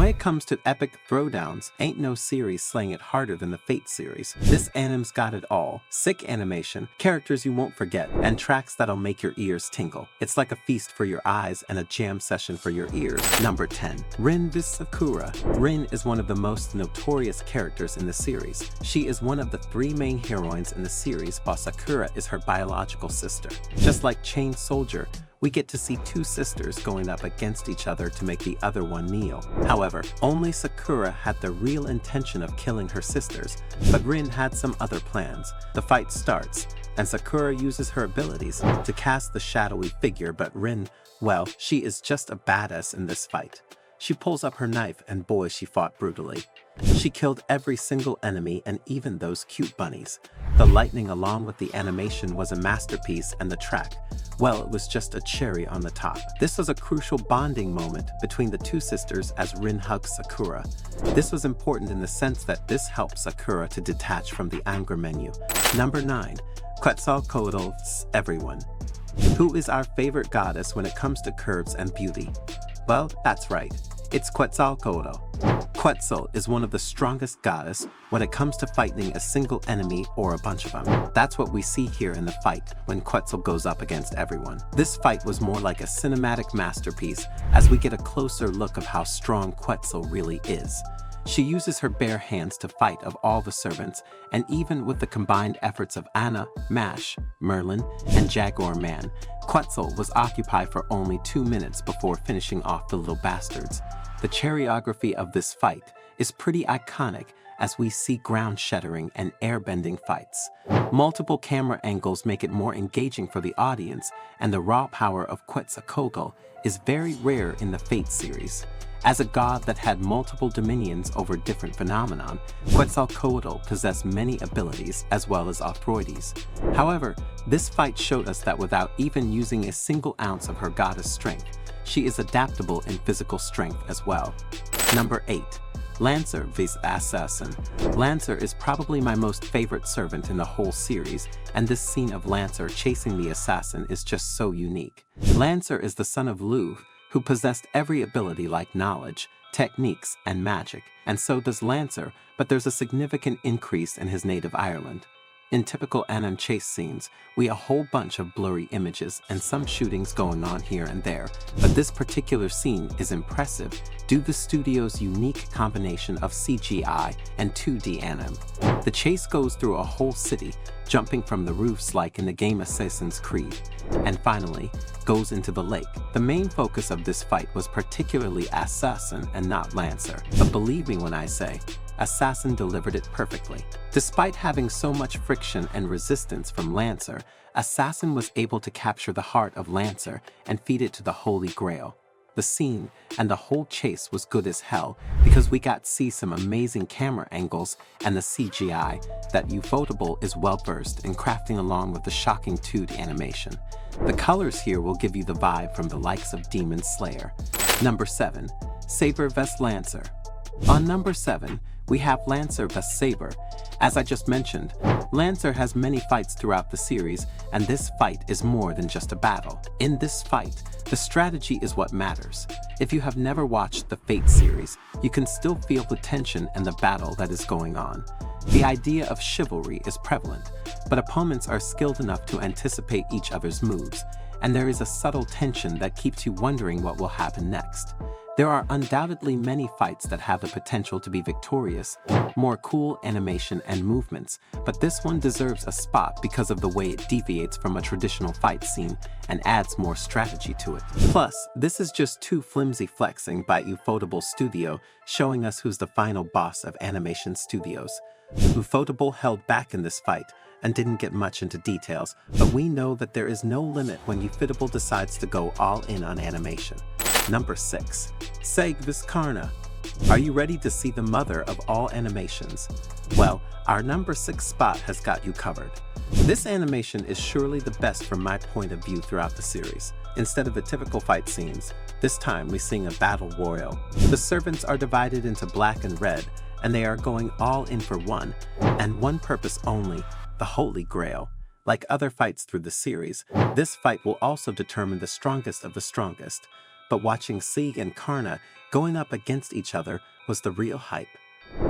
When it comes to epic throwdowns, ain't no series slaying it harder than the Fate series. This anime's got it all. Sick animation, characters you won't forget, and tracks that'll make your ears tingle. It's like a feast for your eyes and a jam session for your ears. Number 10. Rin vs Sakura. Rin is one of the most notorious characters in the series. She is one of the 3 main heroines in the series, while Sakura is her biological sister. Just like Chain Soldier, we get to see 2 sisters going up against each other to make the other one kneel. However, only Sakura had the real intention of killing her sisters, but Rin had some other plans. The fight starts, and Sakura uses her abilities to cast the shadowy figure, but Rin, well, she is just a badass in this fight. She pulls up her knife, and boy, she fought brutally. She killed every single enemy and even those cute bunnies. The lightning along with the animation was a masterpiece, and the track, well, it was just a cherry on the top. This was a crucial bonding moment between the 2 sisters as Rin hugs Sakura. This was important in the sense that this helped Sakura to detach from the anger menu. Number 9. Quetzalcoatl's Everyone. Who is our favorite goddess when it comes to curves and beauty? Well, that's right. It's Quetzalcoatl. Quetzal is one of the strongest goddess when it comes to fighting a single enemy or a bunch of them. That's what we see here in the fight when Quetzal goes up against everyone. This fight was more like a cinematic masterpiece as we get a closer look of how strong Quetzal really is. She uses her bare hands to fight of all the servants, and even with the combined efforts of Anna, Mash, Merlin, and Jaguar Man, Quetzal was occupied for only 2 minutes before finishing off the little bastards. The choreography of this fight is pretty iconic as we see ground-shattering and air-bending fights. Multiple camera angles make it more engaging for the audience, and the raw power of Quetzalcoatl is very rare in the Fate series. As a god that had multiple dominions over different phenomenon, Quetzalcoatl possessed many abilities as well as authorities. However, this fight showed us that without even using a single ounce of her goddess strength, she is adaptable in physical strength as well. Number 8. Lancer vs Assassin. Lancer is probably my most favorite servant in the whole series, and this scene of Lancer chasing the assassin is just so unique. Lancer is the son of Lu, who possessed every ability like knowledge, techniques, and magic, and so does Lancer, but there's a significant increase in his native Ireland. In typical anime chase scenes, we a whole bunch of blurry images and some shootings going on here and there, but this particular scene is impressive due to the studio's unique combination of CGI and 2D anime. The chase goes through a whole city, jumping from the roofs like in the game Assassin's Creed, and finally goes into the lake. The main focus of this fight was particularly Assassin and not Lancer, but believe me when I say, Assassin delivered it perfectly. Despite having so much friction and resistance from Lancer, Assassin was able to capture the heart of Lancer and feed it to the Holy Grail. The scene and the whole chase was good as hell because we got to see some amazing camera angles and the CGI that Ufotable is well versed in crafting along with the shocking 2D animation. The colors here will give you the vibe from the likes of Demon Slayer. Number 7. Saber vs Lancer. On number 7, we have Lancer vs Saber. As I just mentioned, Lancer has many fights throughout the series, and this fight is more than just a battle. In this fight, the strategy is what matters. If you have never watched the Fate series, you can still feel the tension and the battle that is going on. The idea of chivalry is prevalent, but opponents are skilled enough to anticipate each other's moves, and there is a subtle tension that keeps you wondering what will happen next. There are undoubtedly many fights that have the potential to be victorious, more cool animation and movements, but this one deserves a spot because of the way it deviates from a traditional fight scene and adds more strategy to it. Plus, this is just too flimsy flexing by Ufotable Studio, showing us who's the final boss of animation studios. Ufotable held back in this fight and didn't get much into details, but we know that there is no limit when Ufotable decides to go all in on animation. Number 6. Seg vs Karna. Are you ready to see the mother of all animations? Well, our number 6 spot has got you covered. This animation is surely the best from my point of view throughout the series. Instead of the typical fight scenes, this time we sing a battle royal. The servants are divided into black and red, and they are going all in for one, and one purpose only, the Holy Grail. Like other fights through the series, this fight will also determine the strongest of the strongest. but watching Sieg and Karna going up against each other was the real hype.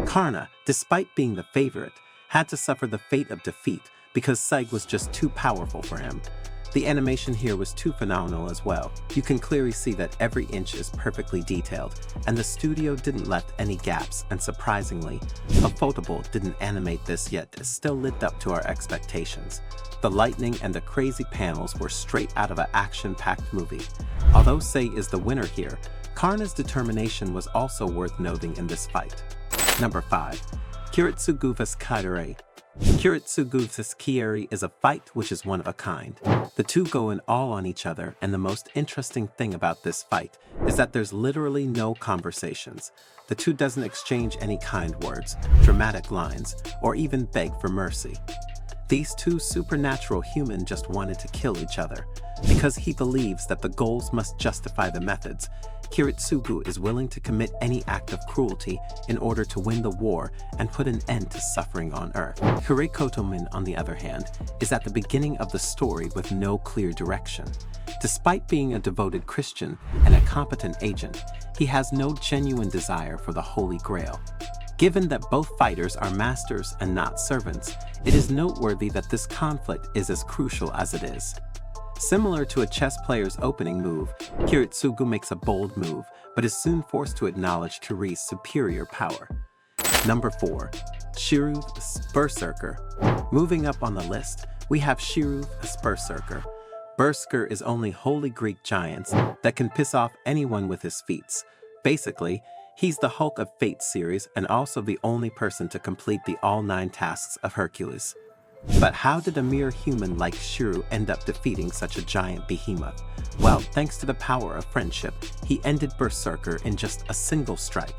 Karna, despite being the favorite, had to suffer the fate of defeat because Sieg was just too powerful for him. The animation here was too phenomenal as well. You can clearly see that every inch is perfectly detailed, and the studio didn't let any gaps, and surprisingly, Ufotable didn't animate this yet it still lived up to our expectations. The lightning and the crazy panels were straight out of an action-packed movie. Although Sei is the winner here, Karna's determination was also worth noting in this fight. Number 5. Kiritsuguva's Kairi. Kiritsuguva's Kairi is a fight which is one of a kind. The two go in all on each other, and the most interesting thing about this fight is that there's literally no conversations. The two doesn't exchange any kind words, dramatic lines, or even beg for mercy. These two supernatural humans just wanted to kill each other. Because he believes that the goals must justify the methods, Kiritsugu is willing to commit any act of cruelty in order to win the war and put an end to suffering on Earth. Hirekotomin, on the other hand, is at the beginning of the story with no clear direction. Despite being a devoted Christian and a competent agent, he has no genuine desire for the Holy Grail. Given that both fighters are masters and not servants, it is noteworthy that this conflict is as crucial as it is. Similar to a chess player's opening move, Kiritsugu makes a bold move, but is soon forced to acknowledge Kiri's superior power. Number 4. Shiru Berserker. Moving up on the list, we have Shiru Berserker. Berserker is only holy Greek giants that can piss off anyone with his feats. Basically, he's the Hulk of Fate series and also the only person to complete the all 9 tasks of Hercules. But how did a mere human like Shiru end up defeating such a giant behemoth? Well, thanks to the power of friendship, he ended Berserker in just a single strike.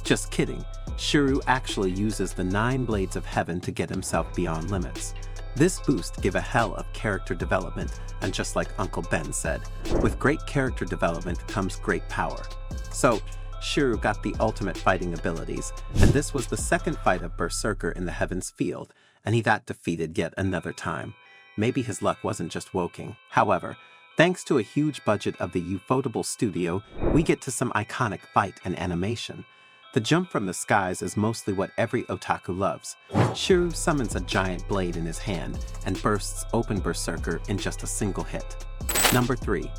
Just kidding, Shiru actually uses the 9 blades of heaven to get himself beyond limits. This boost gave a hell of character development, and just like Uncle Ben said, with great character development comes great power. So, Shiru got the ultimate fighting abilities, and this was the second fight of Berserker in the Heaven's Field, and he got defeated yet another time. Maybe his luck wasn't just woking. However, thanks to a huge budget of the Ufotable studio, we get to some iconic fight and animation. The jump from the skies is mostly what every otaku loves. Shiru summons a giant blade in his hand and bursts open Berserker in just a single hit. Number 3.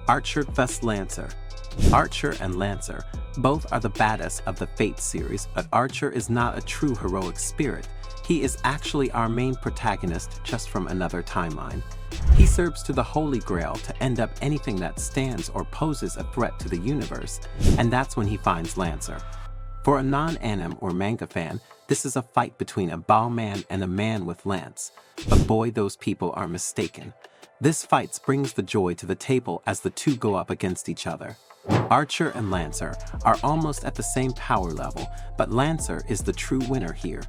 Archer vs Lancer. Archer and Lancer both are the baddest of the Fate series, but Archer is not a true heroic spirit. He is actually our main protagonist just from another timeline. He serves to the Holy Grail to end up anything that stands or poses a threat to the universe, and that's when he finds Lancer. For a non-anime or manga fan, this is a fight between a bowman and a man with lance, but boy, those people are mistaken. This fight brings the joy to the table as the two go up against each other. Archer and Lancer are almost at the same power level, but Lancer is the true winner here.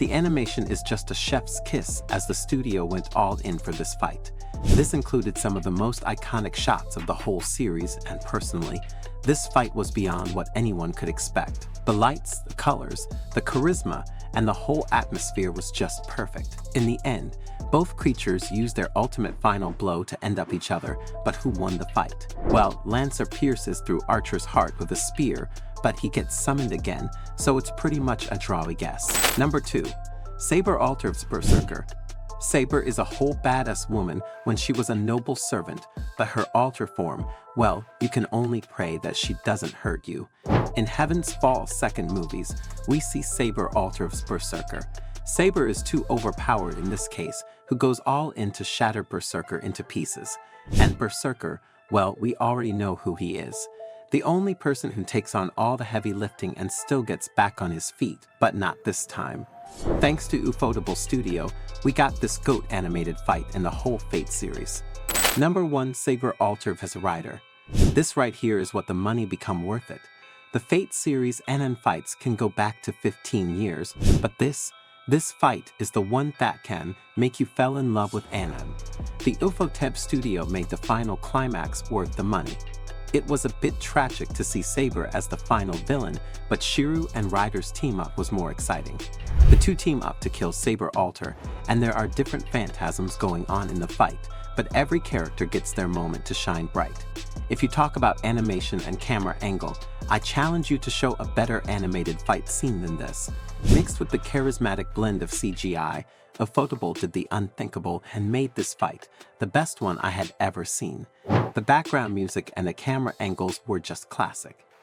The animation is just a chef's kiss as the studio went all in for this fight. This included some of the most iconic shots of the whole series, and personally, this fight was beyond what anyone could expect. The lights, the colors, the charisma, and the whole atmosphere was just perfect. In the end, both creatures used their ultimate final blow to end up each other, but who won the fight? Well, Lancer pierces through Archer's heart with a spear, but he gets summoned again, so it's pretty much a drawy guess. Number 2. Saber Alter's Berserker. Saber is a whole badass woman when she was a noble servant, but her alter form, well, you can only pray that she doesn't hurt you. In Heaven's Fall second movies, we see Saber Alter's Berserker. Saber is too overpowered in this case, who goes all in to shatter Berserker into pieces. And Berserker, well, we already know who he is. The only person who takes on all the heavy lifting and still gets back on his feet, but not this time. Thanks to Ufotable Studio, we got this GOAT animated fight in the whole Fate series. Number 1. Saber Alter vs Rider. This right here is what the money become worth it. The Fate series anime fights can go back to 15 years, but this fight is the one that can make you fall in love with anime. The Ufotable Studio made the final climax worth the money. It was a bit tragic to see Saber as the final villain, but Shiru and Rider's team-up was more exciting. The two team up to kill Saber Alter, and there are different phantasms going on in the fight, but every character gets their moment to shine bright. If you talk about animation and camera angle, I challenge you to show a better animated fight scene than this. Mixed with the charismatic blend of CGI, Ufotable did the unthinkable and made this fight the best one I had ever seen. The background music and the camera angles were just classic.